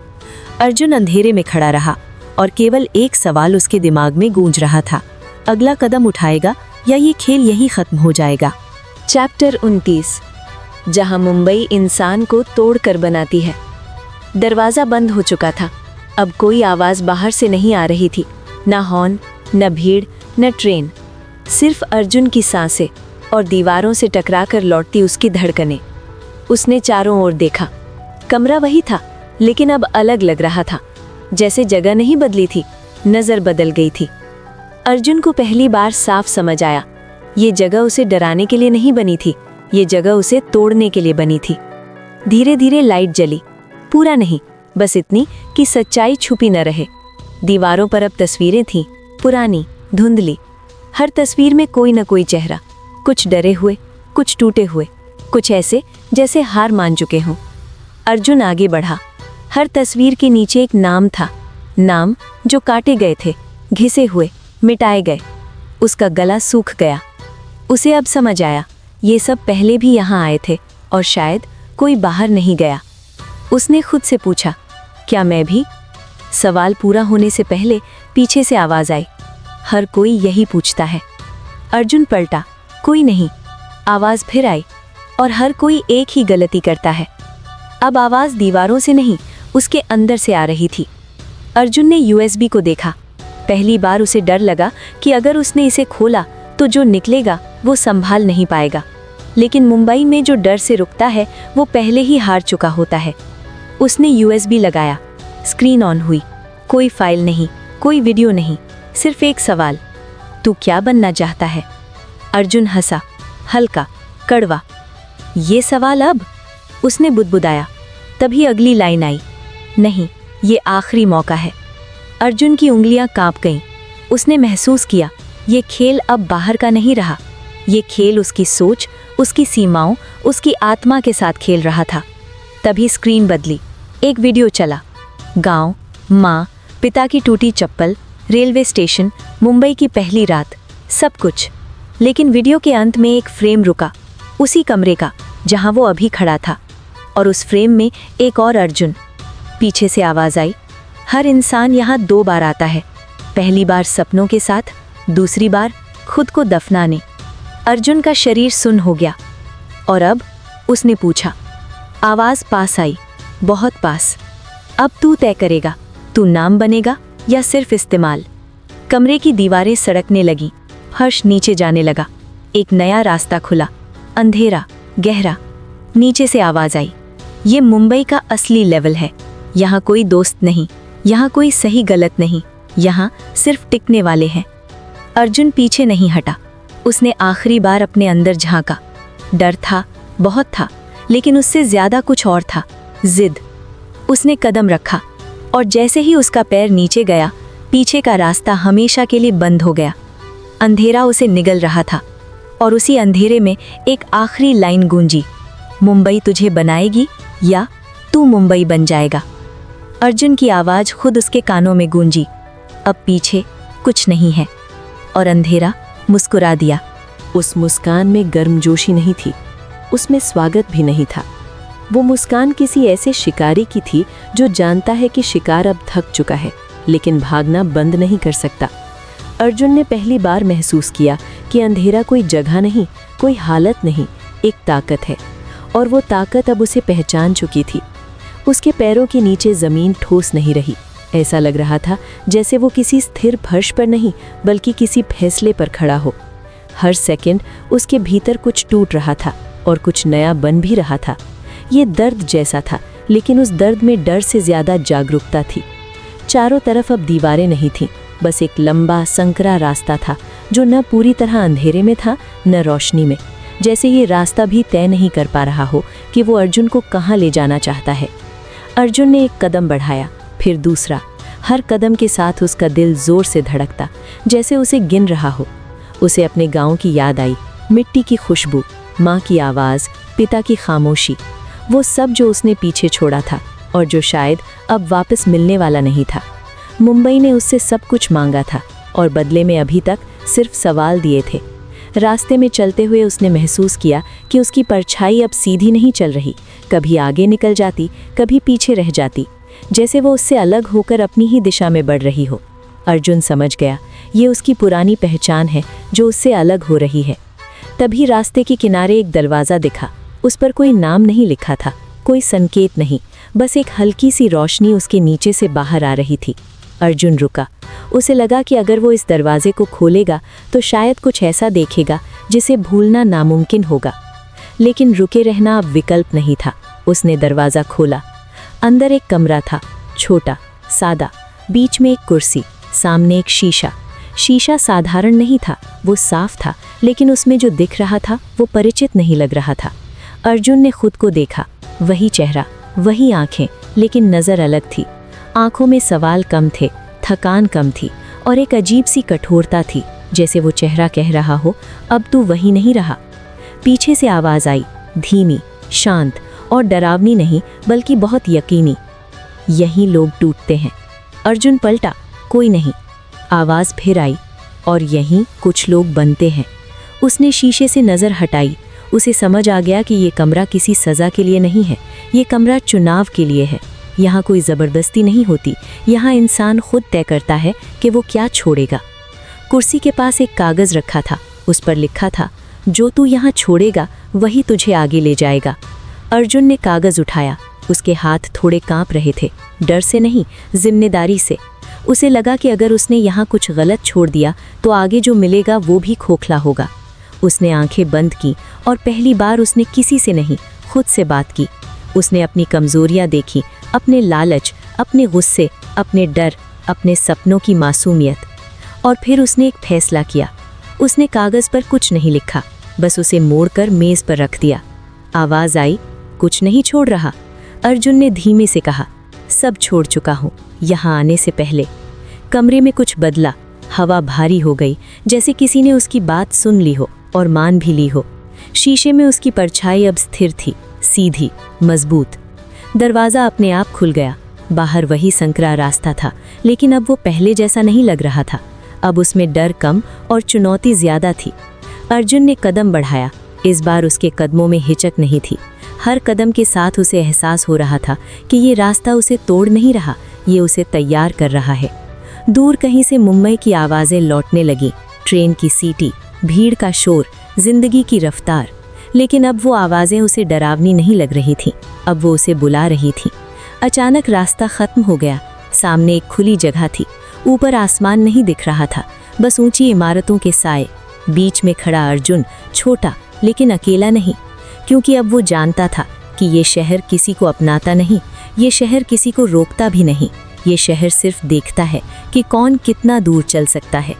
अर्जुन अंधेरे में खड़ा रहा और केवल एक सवाल उसके दिमाग में गूंज रहा था, अगला कदम उठाएगा या ये खेल यहीं खत्म हो जाएगा। चैप्टर 29, जहां मुंबई इंसान को तोड़कर बनाती है। दरवाज़ा बंद हो चुका था। अब कोई आवाज़ बाहर से नहीं आ रही थी, न हॉर्न, न भीड़, न ट्रेन। सिर्फ अर्जुन की सांसें और दीवारों से टकराकर लौटती उसकी धड़कनें। उसने चारों ओर देखा। कमरा वही था, लेकिन अब अलग लग रहा था। जैसे जगह नहीं बदली थी, नज़र बदल गई थी। अर्जुन को पहली बार साफ समझ आया, ये जगह उसे डराने के लिए नहीं बनी थी, ये जगह उसे तोड़ने के लिए बनी थी। धीरे धीरे लाइट जली, पूरा नहीं, बस इतनी कि सच्चाई छुपी न रहे। दीवारों पर अब तस्वीरें थीं, पुरानी, धुंधली। हर तस्वीर में कोई न कोई चेहरा, कुछ डरे हुए, कुछ टूटे हुए, कुछ ऐसे जैसे हार मान चुके हों। अर्जुन आगे बढ़ा। हर तस्वीर के नीचे एक नाम था, नाम जो काटे गए थे, घिसे हुए, मिटाए गए। उसका गला सूख गया। उसे अब समझ आया, ये सब पहले भी यहाँ आए थे और शायद कोई बाहर नहीं गया। उसने खुद से पूछा, क्या मैं भी? सवाल पूरा होने से पहले पीछे से आवाज आई, हर कोई यही पूछता है। अर्जुन पलटा, कोई नहीं। आवाज फिर आई, और हर कोई एक ही गलती करता है। अब आवाज दीवारों से नहीं, उसके अंदर से आ रही थी। अर्जुन ने यूएसबी को देखा। पहली बार उसे डर लगा कि अगर उसने इसे खोला तो जो निकलेगा वो संभाल नहीं पाएगा। लेकिन मुंबई में जो डर से रुकता है वो पहले ही हार चुका होता है। उसने यूएसबी लगाया। स्क्रीन ऑन हुई। कोई फाइल नहीं, कोई वीडियो नहीं, सिर्फ एक सवाल, तू क्या बनना चाहता है? अर्जुन हंसा, हल्का, कड़वा। ये सवाल अब? उसने बुदबुदाया। तभी अगली लाइन आई, नहीं, ये आखिरी मौका है। अर्जुन की उंगलियां कांप गईं। उसने महसूस किया, ये खेल अब बाहर का नहीं रहा। ये खेल उसकी सोच, उसकी सीमाओं, उसकी आत्मा के साथ खेल रहा था। तभी स्क्रीन बदली। एक वीडियो चला। गांव, माँ, पिता की टूटी चप्पल, रेलवे स्टेशन, मुंबई की पहली रात, सब कुछ। लेकिन वीडियो के अंत में एक फ्रेम रुका, उसी कमरे का जहां वो अभी खड़ा था। और उस फ्रेम में एक और अर्जुन। पीछे से आवाज आई, हर इंसान यहाँ 2 बार आता है, पहली बार सपनों के साथ, दूसरी बार खुद को दफनाने। अर्जुन का शरीर सुन्न हो गया। और अब? उसने पूछा। आवाज पास आई, बहुत पास। अब तू तय करेगा, तू नाम बनेगा या सिर्फ इस्तेमाल। कमरे की दीवारें सड़कने लगीं। हर्ष नीचे जाने लगा। एक नया रास्ता खुला, अंधेरा, गहरा। नीचे से आवाज आई, ये मुंबई का असली लेवल है। यहाँ कोई दोस्त नहीं, यहाँ कोई सही गलत नहीं, यहाँ सिर्फ टिकने वाले हैं। अर्जुन पीछे नहीं हटा। उसने आखिरी बार अपने अंदर झांका। डर था, बहुत था, लेकिन उससे ज्यादा कुछ और था, जिद। उसने कदम रखा और जैसे ही उसका पैर नीचे गया, पीछे का रास्ता हमेशा के लिए बंद हो गया। अंधेरा उसे निगल रहा था और उसी अंधेरे में एक आखिरी लाइन गूंजी, मुंबई तुझे बनाएगी या तू मुंबई बन जाएगा। अर्जुन की आवाज़ खुद उसके कानों में गूंजी। अब पीछे कुछ नहीं है। और अंधेरा मुस्कुरा दिया। उस मुस्कान में गर्मजोशी नहीं थी, उसमें स्वागत भी नहीं था। वो मुस्कान किसी ऐसे शिकारी की थी जो जानता है कि शिकार अब थक चुका है, लेकिन भागना बंद नहीं कर सकता। अर्जुन ने पहली बार महसूस किया कि अंधेरा कोई जगह नहीं, कोई हालत नहीं, एक ताकत है, और वो ताकत अब उसे पहचान चुकी थी। उसके पैरों के नीचे ज़मीन ठोस नहीं रही। ऐसा लग रहा था जैसे वो किसी स्थिर फर्श पर नहीं, बल्कि किसी फैसले पर खड़ा हो। हर सेकंड उसके भीतर कुछ टूट रहा था और कुछ नया बन भी रहा था। ये दर्द जैसा था, लेकिन उस दर्द में डर से ज़्यादा जागरूकता थी। चारों तरफ अब दीवारें नहीं थीं, बस एक लंबा संकरा रास्ता था जो न पूरी तरह अंधेरे में था न रोशनी में। जैसे ये रास्ता भी तय नहीं कर पा रहा हो कि वो अर्जुन को कहाँ ले जाना चाहता है। अर्जुन ने एक कदम बढ़ाया, फिर दूसरा। हर कदम के साथ उसका दिल जोर से धड़कता, जैसे उसे गिन रहा हो। उसे अपने गांव की याद आई, मिट्टी की खुशबू, माँ की आवाज़, पिता की खामोशी, वो सब जो उसने पीछे छोड़ा था और जो शायद अब वापस मिलने वाला नहीं था। मुंबई ने उससे सब कुछ मांगा था और बदले में अभी तक सिर्फ सवाल दिए थे। रास्ते में चलते हुए उसने महसूस किया कि उसकी परछाई अब सीधी नहीं चल रही, कभी आगे निकल जाती, कभी पीछे रह जाती, जैसे वो उससे अलग होकर अपनी ही दिशा में बढ़ रही हो। अर्जुन समझ गया, ये उसकी पुरानी पहचान है जो उससे अलग हो रही है। तभी रास्ते के किनारे एक दरवाज़ा दिखा। उस पर कोई नाम नहीं लिखा था, कोई संकेत नहीं, बस एक हल्की सी रोशनी उसके नीचे से बाहर आ रही थी। अर्जुन रुका। उसे लगा कि अगर वो इस दरवाजे को खोलेगा तो शायद कुछ ऐसा देखेगा जिसे भूलना नामुमकिन होगा। लेकिन रुके रहना अब विकल्प नहीं था। उसने दरवाज़ा खोला। अंदर एक कमरा था, छोटा, सादा, बीच में एक कुर्सी, सामने एक शीशा। शीशा साधारण नहीं था, वो साफ था, लेकिन उसमें जो दिख रहा था वो परिचित नहीं लग रहा था। अर्जुन ने खुद को देखा, वही चेहरा, वही आंखें, लेकिन नज़र अलग थी। आंखों में सवाल कम थे, थकान कम थी, और एक अजीब सी कठोरता थी, जैसे वो चेहरा कह रहा हो, अब तू वही नहीं रहा। पीछे से आवाज़ आई, धीमी, शांत और डरावनी नहीं, बल्कि बहुत यकीनी, यहीं लोग टूटते हैं। अर्जुन पलटा, कोई नहीं। आवाज़ फिर आई, और यहीं कुछ लोग बनते हैं। उसने शीशे से नज़र हटाई। उसे समझ आ गया कि ये कमरा किसी सज़ा के लिए नहीं है, ये कमरा चुनाव के लिए है। यहाँ कोई ज़बरदस्ती नहीं होती, यहाँ इंसान खुद तय करता है कि वो क्या छोड़ेगा। कुर्सी के पास एक कागज़ रखा था, उस पर लिखा था, जो तू यहाँ छोड़ेगा वही तुझे आगे ले जाएगा। अर्जुन ने कागज़ उठाया। उसके हाथ थोड़े कांप रहे थे, डर से नहीं, जिम्मेदारी से। उसे लगा कि अगर उसने यहाँ कुछ गलत छोड़ दिया तो आगे जो मिलेगा वो भी खोखला होगा। उसने आंखें बंद की और पहली बार उसने किसी से नहीं, खुद से बात की। उसने अपनी कमज़ोरियाँ देखी, अपने लालच, अपने गुस्से, अपने डर, अपने सपनों की मासूमियत। और फिर उसने एक फैसला किया। उसने कागज़ पर कुछ नहीं लिखा, बस उसे मोड़कर मेज़ पर रख दिया। आवाज़ आई, कुछ नहीं छोड़ रहा। अर्जुन ने धीमे से कहा, सब छोड़ चुका हूँ, यहाँ आने से पहले। कमरे में कुछ बदला। हवा भारी हो गई, जैसे किसी ने उसकी बात सुन ली हो और मान भी ली हो। शीशे में उसकी परछाई अब स्थिर थी, सीधी, मजबूत। दरवाज़ा अपने आप खुल गया। बाहर वही संकरा रास्ता था, लेकिन अब वो पहले जैसा नहीं लग रहा था। अब उसमें डर कम और चुनौती ज़्यादा थी। अर्जुन ने कदम बढ़ाया। इस बार उसके कदमों में हिचक नहीं थी। हर कदम के साथ उसे एहसास हो रहा था कि ये रास्ता उसे तोड़ नहीं रहा, ये उसे तैयार कर रहा है। दूर कहीं से मुंबई की आवाज़ें लौटने लगीं, ट्रेन की सीटी, भीड़ का शोर, जिंदगी की रफ्तार। लेकिन अब वो आवाज़ें उसे डरावनी नहीं लग रही थीं, अब वो उसे बुला रही थीं। अचानक रास्ता ख़त्म हो गया। सामने एक खुली जगह थी। ऊपर आसमान नहीं दिख रहा था, बस ऊंची इमारतों के साए। बीच में खड़ा अर्जुन, छोटा लेकिन अकेला नहीं, क्योंकि अब वो जानता था कि ये शहर किसी को अपनाता नहीं, ये शहर किसी को रोकता भी नहीं। ये शहर सिर्फ देखता है कि कौन कितना दूर चल सकता है।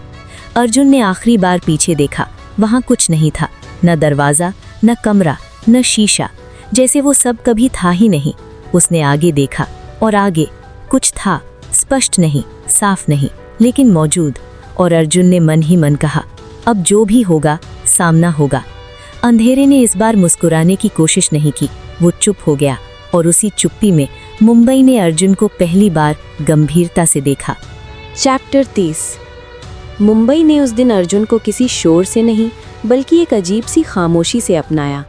अर्जुन ने आखिरी बार पीछे देखा। वहाँ कुछ नहीं था, न दरवाज़ा, न कमरा, न शीशा, जैसे वो सब कभी था ही नहीं। उसने आगे देखा, और आगे कुछ था, स्पष्ट नहीं, साफ नहीं, लेकिन मौजूद। और अर्जुन ने मन ही मन कहा, अब जो भी होगा सामना होगा। अंधेरे ने इस बार मुस्कुराने की कोशिश नहीं की, वो चुप हो गया और उसी चुप्पी में मुंबई ने अर्जुन को पहली बार गंभीरता से देखा। चैप्टर 30। मुंबई ने उस दिन अर्जुन को किसी शोर से नहीं बल्कि एक अजीब सी खामोशी से अपनाया।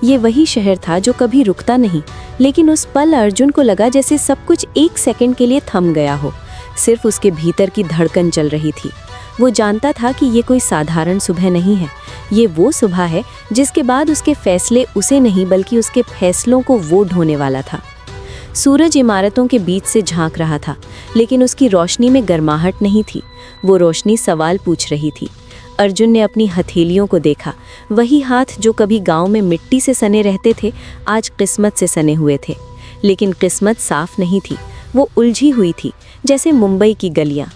ये वही शहर था जो कभी रुकता नहीं, लेकिन उस पल अर्जुन को लगा जैसे सब कुछ एक सेकंड के लिए थम गया हो। सिर्फ उसके भीतर की धड़कन चल रही थी। वो जानता था कि ये कोई साधारण सुबह नहीं है, ये वो सुबह है जिसके बाद उसके फैसले उसे नहीं बल्कि उसके फैसलों को वो ढोने वाला था। सूरज इमारतों के बीच से झांक रहा था, लेकिन उसकी रोशनी में गर्माहट नहीं थी। वो रोशनी सवाल पूछ रही थी। अर्जुन ने अपनी हथेलियों को देखा। वही हाथ जो कभी गांव में मिट्टी से सने रहते थे, आज किस्मत से सने हुए थे। लेकिन किस्मत साफ नहीं थी, वो उलझी हुई थी, जैसे मुंबई की गलियां।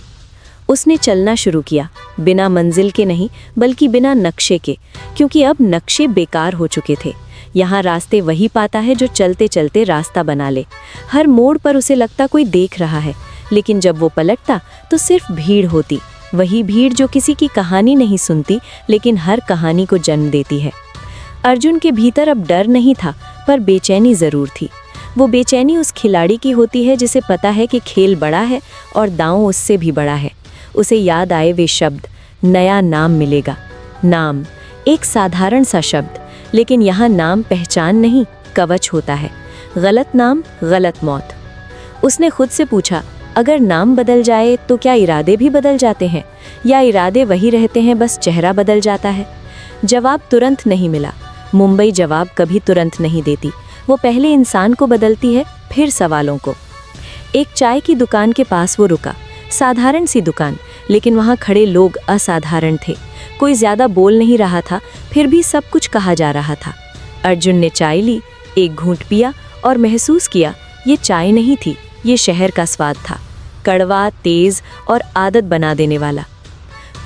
उसने चलना शुरू किया, बिना मंजिल के नहीं बल्कि बिना नक्शे के, क्योंकि अब नक्शे बेकार हो चुके थे। यहाँ रास्ते वही पाता है जो चलते चलते रास्ता बना ले। हर मोड़ पर उसे लगता कोई देख रहा है, लेकिन जब वो पलटता तो सिर्फ भीड़ होती, वही भीड़ जो किसी की कहानी नहीं सुनती लेकिन हर कहानी को जन्म देती है। अर्जुन के भीतर अब डर नहीं था, पर बेचैनी ज़रूर थी। वो बेचैनी उस खिलाड़ी की होती है जिसे पता है कि खेल बड़ा है और दांव उससे भी बड़ा है। उसे याद आए वे शब्द, नया नाम मिलेगा। नाम, एक साधारण सा शब्द, लेकिन यहाँ नाम पहचान नहीं, कवच होता है। गलत नाम, गलत मौत। उसने खुद से पूछा, अगर नाम बदल जाए तो क्या इरादे भी बदल जाते हैं, या इरादे वही रहते हैं बस चेहरा बदल जाता है? जवाब तुरंत नहीं मिला। मुंबई जवाब कभी तुरंत नहीं देती। वो पहले इंसान को बदलती है, फिर सवालों को। एक चाय की दुकान के पास वो रुका। साधारण सी दुकान, लेकिन वहाँ खड़े लोग असाधारण थे। कोई ज़्यादा बोल नहीं रहा था, फिर भी सब कुछ कहा जा रहा था। अर्जुन ने चाय ली, एक घूंट पिया और महसूस किया ये चाय नहीं थी, ये शहर का स्वाद था। कड़वा, तेज और आदत बना देने वाला।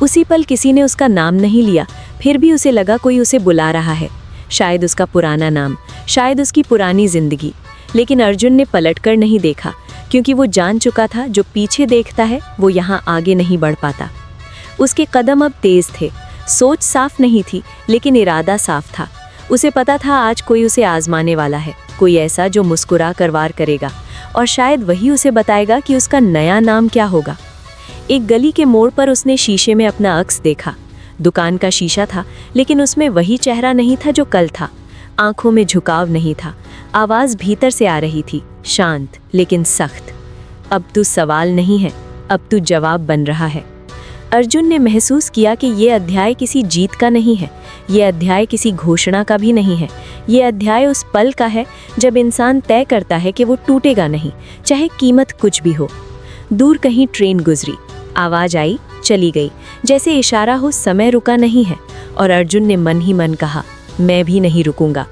उसी पल किसी ने उसका नाम नहीं लिया, फिर भी उसे लगा कोई उसे बुला रहा है। शायद उसका पुराना नाम, शायद उसकी पुरानी जिंदगी। लेकिन अर्जुन ने पलटकर नहीं देखा, क्योंकि वो जान चुका था जो पीछे देखता है वो यहाँ आगे नहीं बढ़ पाता। उसके कदम अब तेज थे। सोच साफ नहीं थी, लेकिन इरादा साफ था। उसे पता था आज कोई उसे आजमाने वाला है, कोई ऐसा जो मुस्कुरा कर वार करेगा, और शायद वही उसे बताएगा कि उसका नया नाम क्या होगा। एक गली के मोड़ पर उसने शीशे में अपना अक्स देखा। दुकान का शीशा था, लेकिन उसमें वही चेहरा नहीं था जो कल था। आंखों में झुकाव नहीं था। आवाज़ भीतर से आ रही थी, शांत लेकिन सख्त। अब तू सवाल नहीं है, अब तू जवाब बन रहा है। अर्जुन ने महसूस किया कि ये अध्याय किसी जीत का नहीं है, ये अध्याय किसी घोषणा का भी नहीं है। ये अध्याय उस पल का है जब इंसान तय करता है कि वो टूटेगा नहीं, चाहे कीमत कुछ भी हो। दूर कहीं ट्रेन गुजरी, आवाज़ आई, चली गई, जैसे इशारा हो समय रुका नहीं है। और अर्जुन ने मन ही मन कहा, मैं भी नहीं रुकूंगा।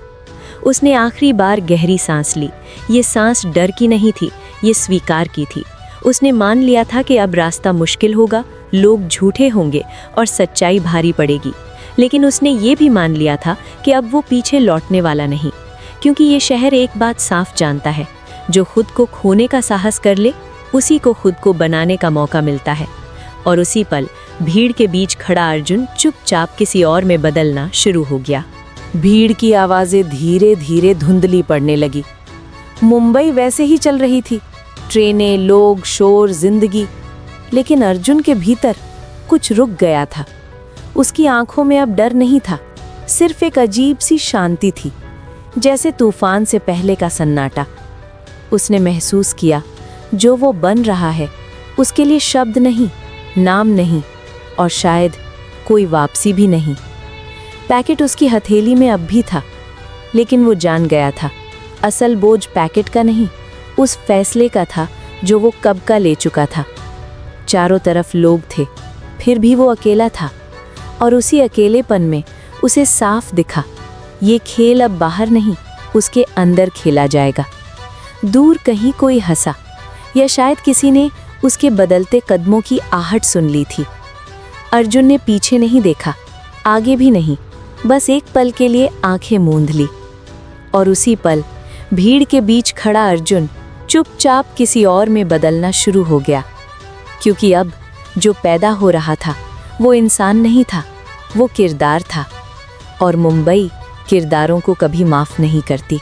उसने आखिरी बार गहरी सांस ली। ये सांस डर की नहीं थी, ये स्वीकार की थी। उसने मान लिया था कि अब रास्ता मुश्किल होगा, लोग झूठे होंगे और सच्चाई भारी पड़ेगी। लेकिन उसने ये भी मान लिया था कि अब वो पीछे लौटने वाला नहीं, क्योंकि ये शहर एक बात साफ जानता है, जो खुद को खोने का साहस कर ले उसी को खुद को बनाने का मौका मिलता है। और उसी पल भीड़ के बीच खड़ा अर्जुन चुपचाप किसी और में बदलना शुरू हो गया। भीड़ की आवाज़ें धीरे धीरे धुंधली पड़ने लगी। मुंबई वैसे ही चल रही थी, ट्रेनें, लोग, शोर, जिंदगी। लेकिन अर्जुन के भीतर कुछ रुक गया था। उसकी आंखों में अब डर नहीं था, सिर्फ एक अजीब सी शांति थी, जैसे तूफान से पहले का सन्नाटा। उसने महसूस किया जो वो बन रहा है उसके लिए शब्द नहीं, नाम नहीं, और शायद कोई वापसी भी नहीं। पैकेट उसकी हथेली में अब भी था, लेकिन वो जान गया था असल बोझ पैकेट का नहीं, उस फैसले का था जो वो कब का ले चुका था। चारों तरफ लोग थे, फिर भी वो अकेला था, और उसी अकेलेपन में उसे साफ दिखा, ये खेल अब बाहर नहीं, उसके अंदर खेला जाएगा। दूर कहीं कोई हंसा, या शायद किसी ने उसके बदलते कदमों की आहट सुन ली थी। अर्जुन ने पीछे नहीं देखा, आगे भी नहीं, बस एक पल के लिए आंखें मूंद ली। और उसी पल भीड़ के बीच खड़ा अर्जुन चुपचाप किसी और में बदलना शुरू हो गया, क्योंकि अब जो पैदा हो रहा था वो इंसान नहीं था, वो किरदार था। और मुंबई किरदारों को कभी माफ नहीं करती।